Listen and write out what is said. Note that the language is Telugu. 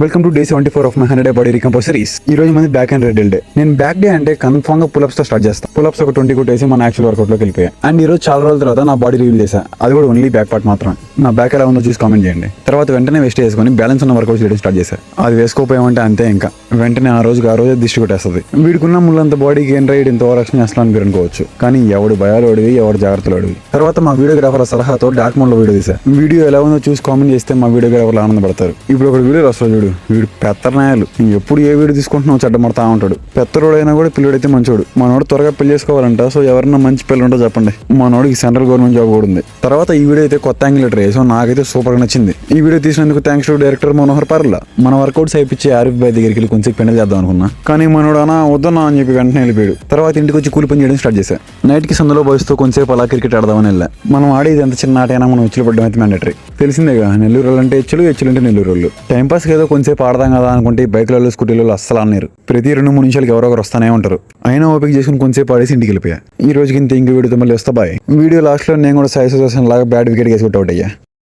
Welcome to day 74 of my 100 body recompose series. ఈ రోజు మంది బ్యాక్ అండ్ రెడ్ డే. నేను బ్యాక్ డే అంటే కన్ఫర్మ్ గా పులప్స్ తో స్టార్ట్ చేస్తాను. పులప్స్ ఒక 20 కొట్టేసి మన యాక్చువల్ వర్కౌట్ లోకి వెళ్ళిపోయా. అండ్ ఈ రోజు చాలా రోజుల తర్వాత నా బాడీ రివీల్ చేశా. అది కూడా ఓన్లీ బ్యాక్ పార్ట్ మాత్రం. నా బ్యాక్ ఎలా ఉందో చూసి కామెంట్ చేయండి. తర్వాత వెంటనే వెస్ట్ చేసుకుని బ్యాలెన్స్ ఉన్న వర్కౌట్ చేయడం స్టార్ట్ చేశా. అది వేసుకోపోయామంటే అంతే, ఇంకా వెంటనే ఆ రోజే దిష్టి కొట్టేస్తుంది. వీడికున్న ముళ్ళంత బాడీకి ఏం రైడ్ ఇంత ఓవరాక్షన్ చేస్తున్నాను మీరు అనుకోవచ్చు. కానీ ఎవడు భయాలు అడివి, ఎవడు జాగ్రత్తలు అడివి. తర్వాత మా వీడియోగ్రాఫర్ సలహాతో డార్క్ మోడ్ లో వీడియో తీసా. వీడియో ఎలా ఉందో చూసి కామెంట్ చేస్తే మా వీడియోగ్రాఫర్లు ఆనందపడతారు. ఇప్పుడు ఒక వీడియో వస్తుంది చూడు, వీడు పెత్తనాయాలు. ఎప్పుడు ఏ వీడియో తీసుకుంటున్నావు చెడ్డమడతా ఉంటాడు. పెత్తరోడైనా కూడా పిల్లడైతే మంచోడు. మనోడు త్వరగా పెళ్లి చేసుకోవాలంట. సో ఎవరన్నా మంచి పిల్లలు ఉంటో చెప్పండి. మనోడికి సెంట్రల్ గవర్నమెంట్ జాబ్ కూడా ఉంది. తర్వాత ఈ వీడియో అయితే కొత్త యాంగిల్ ట్రై. సో నాకైతే సూపర్ గా నచ్చింది. ఈ వీడియో తీసినందుకు thanks to director Manohar Parla. మన వర్కౌట్స్ అయిపించి ఆరిఫ్ బాయ్ దగ్గరికి వెళ్ళి కొంచెం పెండలు చేద్దాం అనుకున్నా. కానీ మనోడు అన్నా వద్దన్నా అని చెప్పి వెంటనే వెళ్ళిపోయాడు. తర్వాత ఇంటికి వచ్చి కూలి పని చేయడం స్టార్ట్ చేశా. నైట్ కి సందులో పోయిస్తూ కొంచెంసేపు అలా క్రికెట్ ఆడదామని వెళ్ళా. మనం ఆడేది ఎంత చిన్న ఆటైనా మనం ఉచ్చులు పడ్డం అయితే మ్యాండేటరీ. తెలిసిందేగా, నెల్లూరు అంటే ఎచ్చులు అంటే నెల్లూరు. టైం పాస్ ఏదో కొంచెంసేపు ఆడదాం కదా అనుకుంటే బైక్లలో స్కూటీలలో అస్సలు అన్నారు. ప్రతి 2-3 నిమిషాలకి ఎవరో ఒకరు వస్తానే ఉంటారు. అయినా ఓపిక చేసుకుని కొంచెంసేపు ఆడేసి ఇంటికి వెళ్ళిపోయా. ఈ రోజుకి ఇంత ఇంక వీడియోతో మళ్ళీ వస్తా బాయ్. వీడియో లాస్ట్ లో నేను కూడా సాయి సుదర్శన్ లాగా బ్యాట్ వికెట్ వేసి అవుట్ అయ్యా.